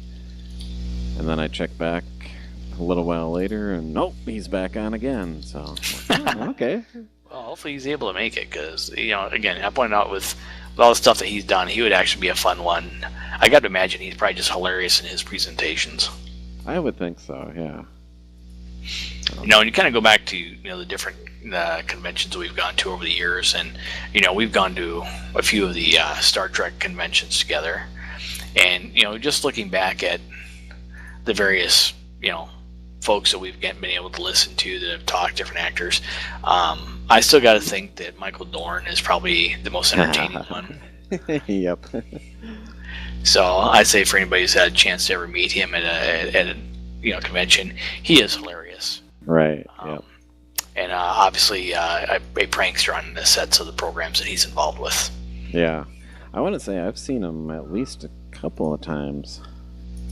then I checked back a little while later, and nope, he's back on again. So, okay. Well, hopefully he's able to make it, because, again, I pointed out with all the stuff that he's done, he would actually be a fun one. I got to imagine he's probably just hilarious in his presentations. I would think so, yeah. And you kind of go back to the different conventions that we've gone to over the years, and we've gone to a few of the Star Trek conventions together, and just looking back at the various folks that we've been able to listen to that have talked, different actors, I still got to think that Michael Dorn is probably the most entertaining one. Yep. So I'd say for anybody who's had a chance to ever meet him at a convention, he is hilarious. Right. Yep. And obviously a prankster on the sets of the programs that he's involved with. Yeah, I want to say I've seen him at least a couple of times.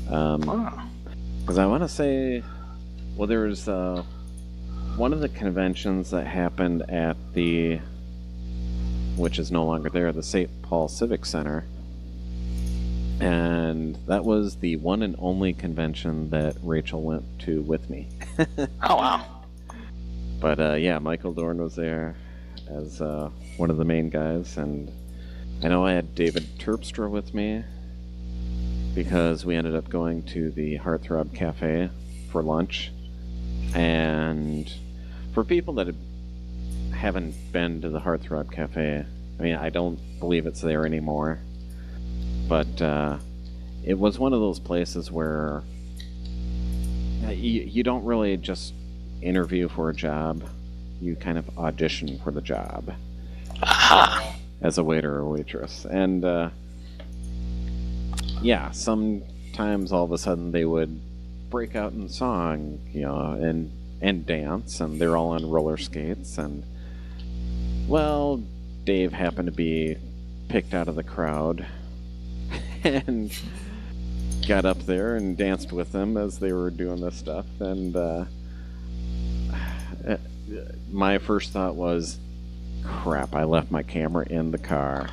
Because I want to say, well, there was one of the conventions that happened at which is no longer there, the St. Paul Civic Center. And that was the one and only convention that Rachel went to with me. Oh, wow. But yeah, Michael Dorn was there as one of the main guys, and I know I had David Terpstra with me because we ended up going to the Heartthrob Cafe for lunch. And for people that haven't been to the Heartthrob Cafe, I mean, I don't believe it's there anymore, but it was one of those places where you don't really just interview for a job, you kind of audition for the job. Aha. As a waiter or waitress. And yeah, sometimes all of a sudden they would break out in song, and dance, and they're all on roller skates, and well, Dave happened to be picked out of the crowd and got up there and danced with them as they were doing this stuff. And my first thought was, crap, I left my camera in the car.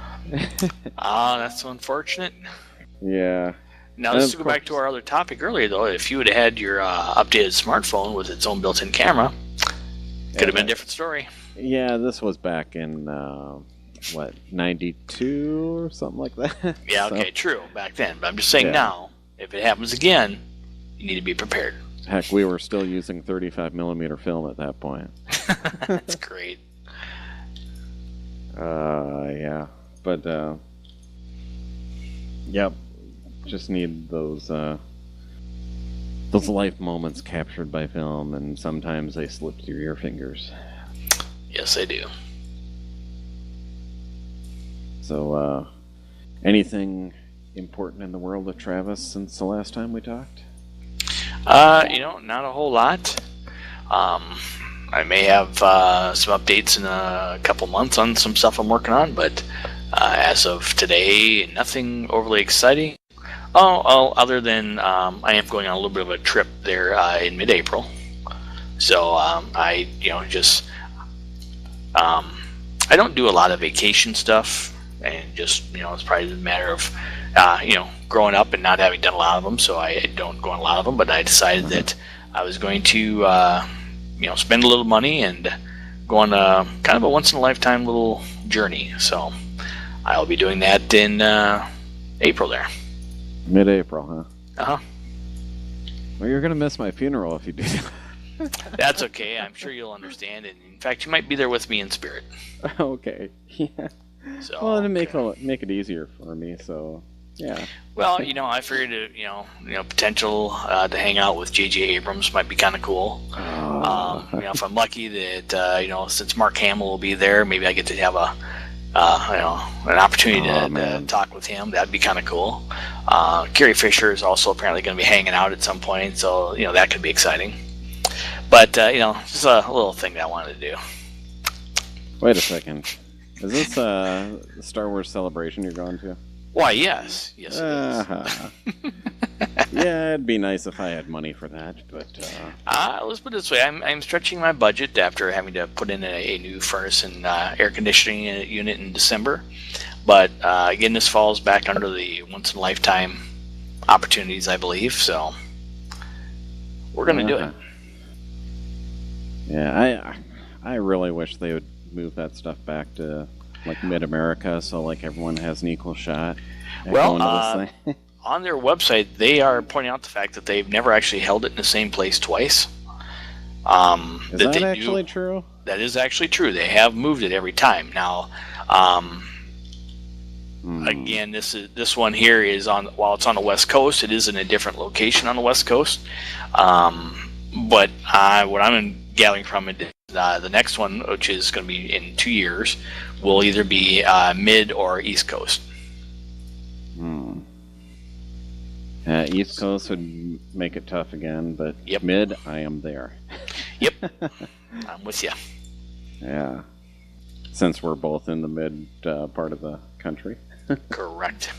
That's unfortunate. Yeah. Now, let's go back to our other topic earlier, though. If you would have had your updated smartphone with its own built-in camera, could have been a different story. Yeah, this was back in, 92 or something like that? Yeah, okay, true, back then. But I'm just saying now, if it happens again, you need to be prepared. Heck, we were still using 35mm film at that point. That's great. Yeah. But, yep. Just need those life moments captured by film, and sometimes they slip through your fingers. Yes, they do. So, anything important in the world of Travis since the last time we talked? Not a whole lot. I may have some updates in a couple months on some stuff I'm working on, but as of today, nothing overly exciting. Other than I am going on a little bit of a trip there in mid-April. So I don't do a lot of vacation stuff, and just it's probably a matter of growing up and not having done a lot of them, so I don't go on a lot of them. But I decided that I was going to spend a little money and go on a kind of a once-in-a-lifetime little journey. So I'll be doing that in April there. Mid-April, huh? Uh-huh. Well, you're going to miss my funeral if you do that. That's okay. I'm sure you'll understand. And in fact, you might be there with me in spirit. Okay. Yeah. So, well, to make it easier for me, so yeah. Well, I figured, potential to hang out with J.J. Abrams might be kind of cool. If I'm lucky that, since Mark Hamill will be there, maybe I get to have an opportunity to talk with him. That'd be kind of cool. Carrie Fisher is also apparently going to be hanging out at some point, so that could be exciting. But just a little thing that I wanted to do. Wait a second. Is this the Star Wars Celebration you're going to? Why, yes. Yes, it is. Yeah, it'd be nice if I had money for that, but... let's put it this way. I'm stretching my budget after having to put in a new furnace and air conditioning unit in December. But, again, this falls back under the once-in-a-lifetime opportunities, I believe, so we're going to do it. Yeah, I really wish they would move that stuff back to, like, mid-America, so, like, everyone has an equal shot at going to this thing. On their website, they are pointing out the fact that they've never actually held it in the same place twice. Is that actually true? That is actually true. They have moved it every time. Now, again, this one here is while it's on the West Coast, it is in a different location on the West Coast. But what I'm gathering from it, the next one, which is going to be in 2 years, will either be mid or East Coast. East Coast would make it tough again, but Yep. mid, I am there. Yep, I'm with you. Yeah, since we're both in the mid part of the country. Correct.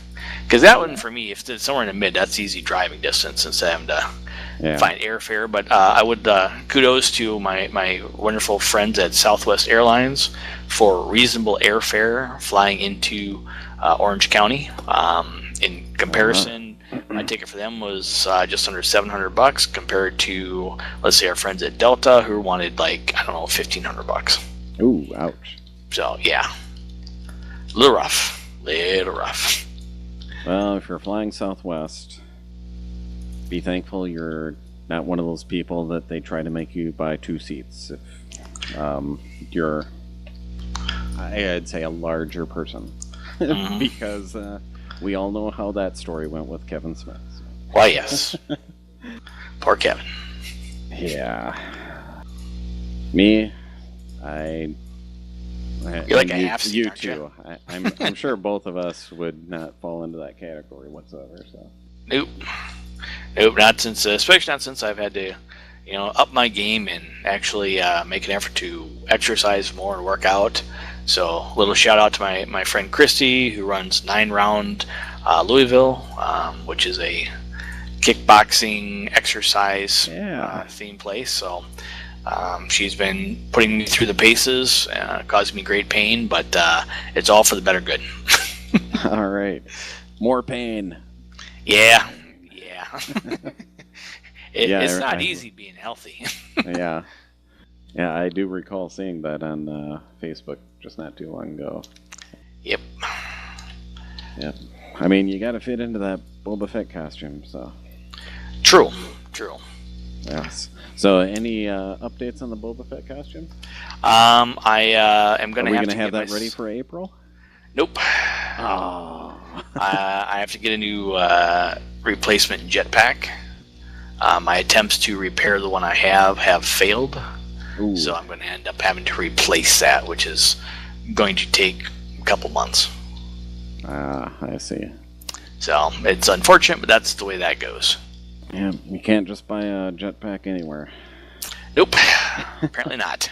Because that one, for me, if it's somewhere in the mid, that's easy driving distance instead of having to find airfare. But I would kudos to my wonderful friends at Southwest Airlines for reasonable airfare flying into Orange County. In comparison, my ticket for them was just under $700 compared to, let's say, our friends at Delta who wanted $1,500. Ooh, ouch. So yeah, a little rough. Little rough. Well, if you're flying Southwest, be thankful you're not one of those people that they try to make you buy 2 seats. If you're, I'd say, a larger person. Because we all know how that story went with Kevin Smith. So. Why, yes. Poor Kevin. Yeah. Me, you're like a half seat, you aren't too. I'm sure both of us would not fall into that category whatsoever. So. Nope, not since, especially not since I've had to, up my game and actually make an effort to exercise more and work out. So, a little shout out to my friend Christy, who runs 9 Round Louisville, which is a kickboxing exercise theme place. So, she's been putting me through the paces, causing me great pain, but it's all for the better good. All right, more pain. Yeah. It's not easy being healthy. Yeah, I do recall seeing that on Facebook just not too long ago. Yep. I mean, you got to fit into that Boba Fett costume, so. True. Yes. So, any updates on the Boba Fett costume? I am going to have to have that ready for April? Nope. Oh. I have to get a new replacement jetpack. My attempts to repair the one I have failed. Ooh. So I'm going to end up having to replace that, which is going to take a couple months. I see. So it's unfortunate, but that's the way that goes. Yeah, you can't just buy a jetpack anywhere. Nope. Apparently not.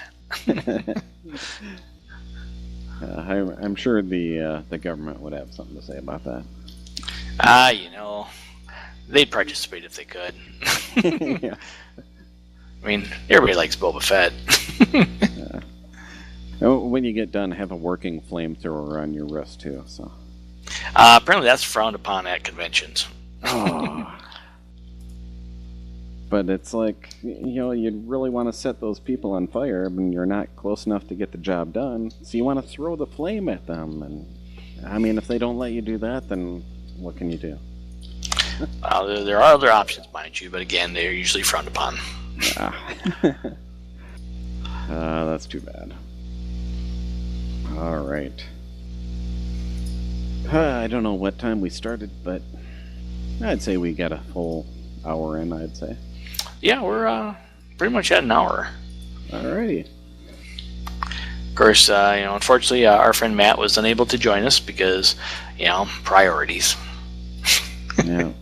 I'm sure the government would have something to say about that. They'd participate if they could. Yeah. I mean, everybody likes Boba Fett. When you get done, have a working flamethrower on your wrist, too. So. Apparently that's frowned upon at conventions. Oh. But it's like, you'd really want to set those people on fire, but you're not close enough to get the job done. So you want to throw the flame at them. And I mean, if they don't let you do that, then what can you do? There are other options, mind you, but again, they're usually frowned upon. That's too bad. All right. I don't know what time we started, but I'd say we got a full hour in, I'd say. Yeah, we're pretty much at an hour. Alrighty. Of course, unfortunately, our friend Matt was unable to join us because, priorities. Yeah.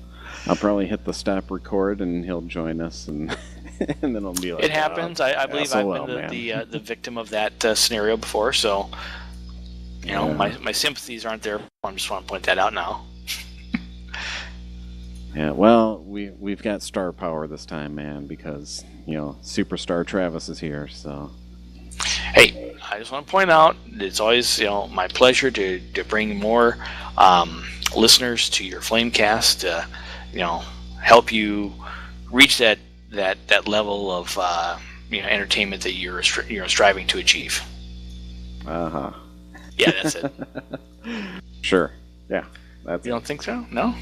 I'll probably hit the stop record and he'll join us, and and then it'll be like... It happens. I believe I've been the victim of that scenario before, so, my sympathies aren't there. I just want to point that out now. Yeah, well, we've got star power this time, man, because, Superstar Travis is here, so... Hey, I just want to point out, it's always, my pleasure to bring more listeners to your Flamecast to, help you reach that level of, entertainment that you're striving to achieve. Uh-huh. Yeah, that's it. Sure. Yeah. That's You don't think so? No?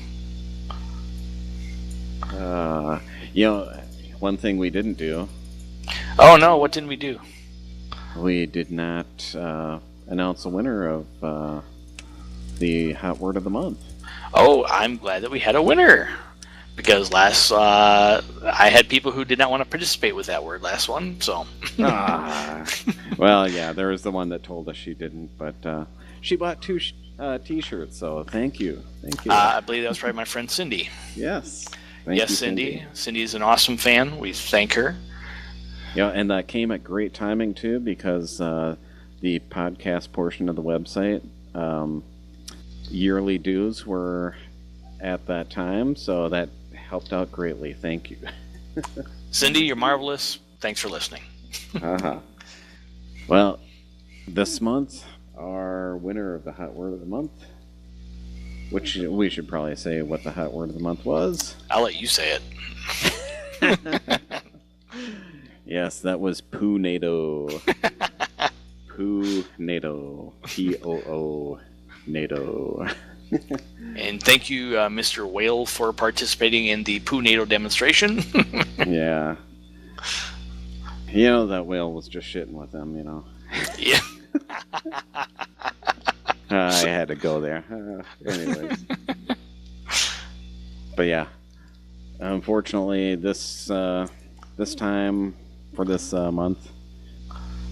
One thing we didn't do. Oh, no, what didn't we do? We did not announce a winner of the Hot Word of the Month. Oh, I'm glad that we had a winner. Because I had people who did not want to participate with that word last one, so... Well, yeah, there was the one that told us she didn't, but she bought 2 T-shirts, so thank you. I believe that was probably my friend Cindy. Yes. Thank you, Cindy. Cindy's an awesome fan. We thank her. Yeah, and that came at great timing, too, because the podcast portion of the website, yearly dues were at that time, so that helped out greatly. Thank you. Cindy, you're marvelous. Thanks for listening. Uh-huh. Well, this month, our winner of the Hot Word of the Month, which we should probably say what the Hot Word of the Month was. I'll let you say it. Yes, that was Poo-nado. Poo-nado. P-O-O. NATO. And thank you, Mr. Whale, for participating in the Poo NATO demonstration. Yeah. You know, that whale was just shitting with them, you know. Yeah. I had to go there. Anyways. But yeah. Unfortunately, this time for this month,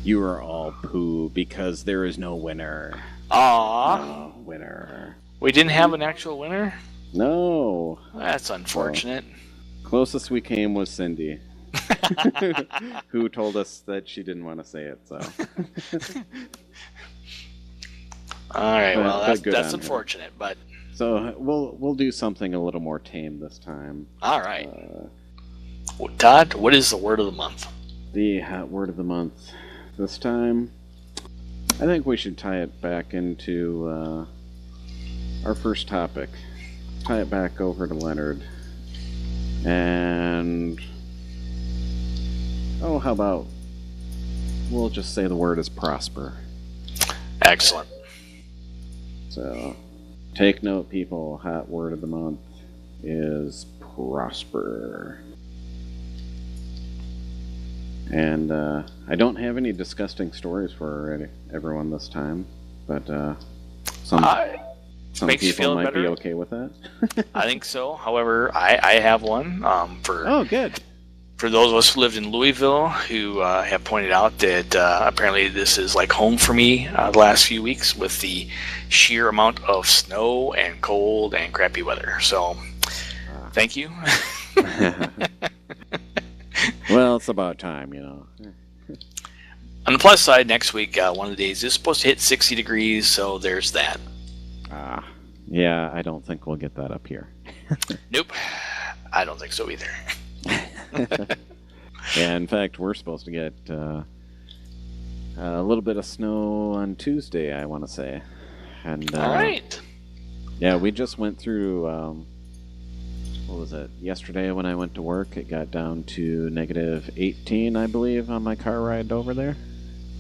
you are all poo because there is no winner. Aww. No winner. We didn't have an actual winner? No. That's unfortunate. Well, closest we came was Cindy, who told us that she didn't want to say it. So. All right. Well, that's on unfortunate, but. So we'll do something a little more tame this time. All right. Todd, what is the word of the month? The hot word of the month this time. I think we should tie it back into our first topic. Tie it back over to Leonard. And how about we'll just say the word is prosper. Excellent. So take note, people. Hot word of the month is prosper. And I don't have any disgusting stories for everyone this time, but some people might be okay with that. I think so. However, I have one good. For those of us who lived in Louisville who have pointed out that apparently this is like home for me the last few weeks with the sheer amount of snow and cold and crappy weather. So, thank you. Well, it's about time, you know. On the plus side, next week, one of the days is supposed to hit 60 degrees, so there's that. Yeah, I don't think we'll get that up here. Nope. I don't think so either. Yeah, in fact, we're supposed to get a little bit of snow on Tuesday, I want to say. And all right. Yeah, we just went through, what was it, yesterday when I went to work, it got down to negative 18, I believe, on my car ride over there.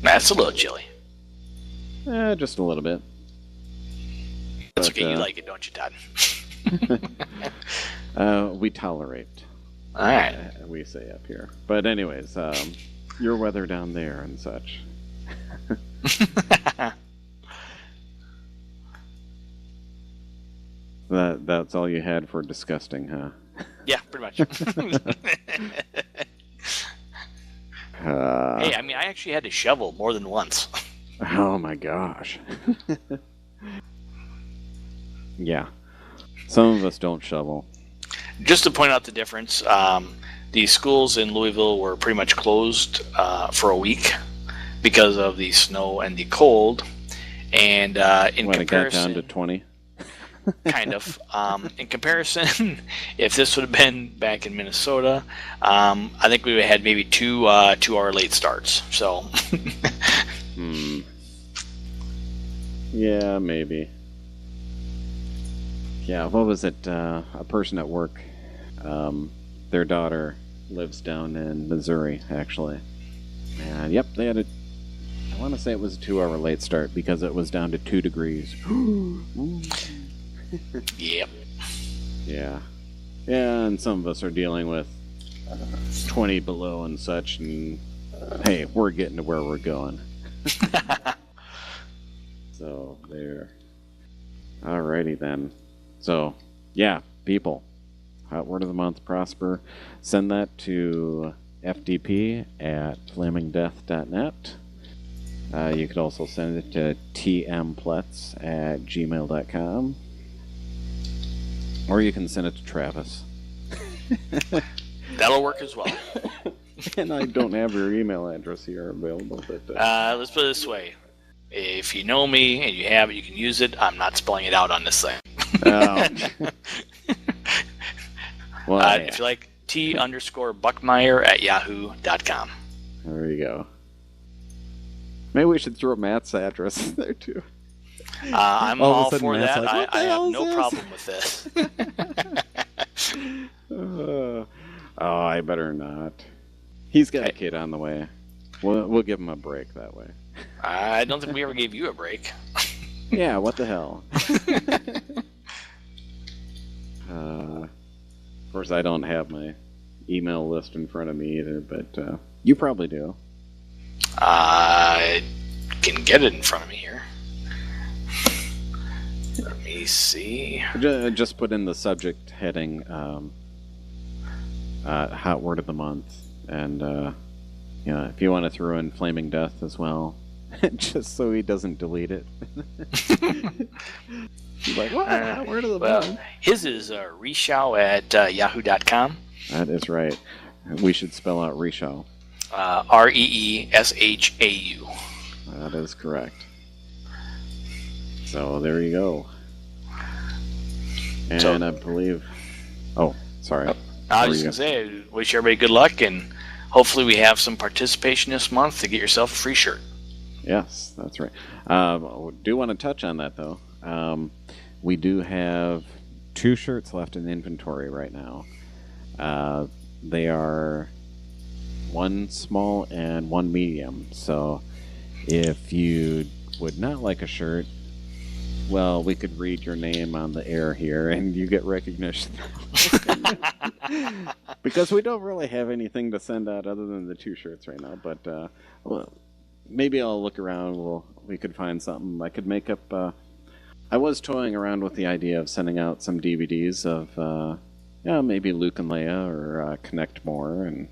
That's a little chilly. Just a little bit. That's okay, you like it, don't you, Todd? We tolerate. All right. We say up here. But anyways, your weather down there and such. That's all you had for disgusting, huh? Yeah, pretty much. Hey, I mean, I actually had to shovel more than once. Oh my gosh. Yeah. Some of us don't shovel. Just to point out the difference, the schools in Louisville were pretty much closed for a week because of the snow and the cold. And in comparison, it got down to 20. Kind of. In comparison, if this would have been back in Minnesota, I think we would have had maybe 2 2-hour late starts. So. Yeah, maybe. Yeah, what was it? A person at work, their daughter lives down in Missouri, actually. And yep, they had I want to say it was a 2-hour late start because it was down to 2 degrees. Yep. Yeah. Yeah, and some of us are dealing with 20 below and such, and hey, we're getting to where we're going. So, there. Alrighty then. So, yeah, people. Hot word of the month, prosper. Send that to fdp@flamingdeath.net. You could also send it to tmpletz@gmail.com. Or you can send it to Travis. That'll work as well. And I don't have your email address here available. But let's put it this way. If you know me and you have it, you can use it. I'm not spelling it out on this thing. Oh. Well, yeah. If you like, t_Buckmeyer@yahoo.com. There you go. Maybe we should throw Matt's address in there too. I'm all for Matt's that. like, I have no problem with this. I better not. He's got a kid on the way. We'll give him a break that way. I don't think we ever gave you a break. Yeah, what the hell? Of course, I don't have my email list in front of me either, but you probably do. I can get it in front of me here. Let me see. Just put in the subject heading Hot Word of the Month, and if you want to throw in Flaming Death as well, just so he doesn't delete it. He's like, what? Hot Word of the Month? His is Reshao at yahoo.com. That is right. We should spell out Reshao. Reeshau. That is correct. So there you go. And I believe... Oh, sorry. I was just going to say, wish everybody good luck, and hopefully we have some participation this month to get yourself a free shirt. Yes, that's right. Do want to touch on that, though. We do have 2 shirts left in inventory right now. They are 1 small and 1 medium. So if you would not like a shirt, well, we could read your name on the air here and you get recognition. Because we don't really have anything to send out other than the 2 shirts right now. But well, maybe I'll look around. We could find something. I could make up... I was toying around with the idea of sending out some DVDs of maybe Luke and Leia or Connect More, and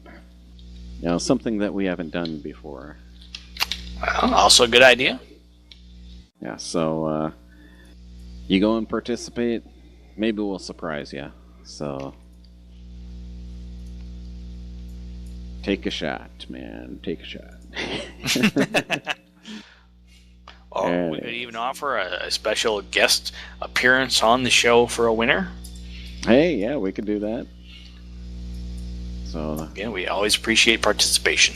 something that we haven't done before. Well, also a good idea. Yeah, so you go and participate. Maybe we'll surprise you. So take a shot, man. Take a shot. Or we could even offer a special guest appearance on the show for a winner. Hey, yeah, we could do that. So again, we always appreciate participation.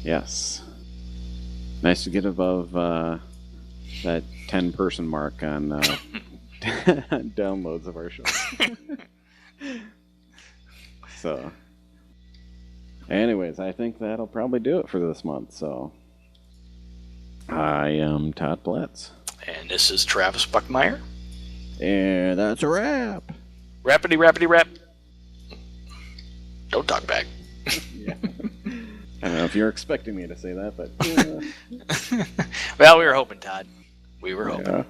Yes. Nice to get above that 10-person mark on downloads of our show. So, anyways, I think that'll probably do it for this month. So, I am Todd Blatz. And this is Travis Buckmeyer. And that's a wrap. Rappity, rappity, rap. Don't talk back. Yeah. I don't know if you're expecting me to say that, but... Well, we were hoping, Todd. We were hoping. Yeah.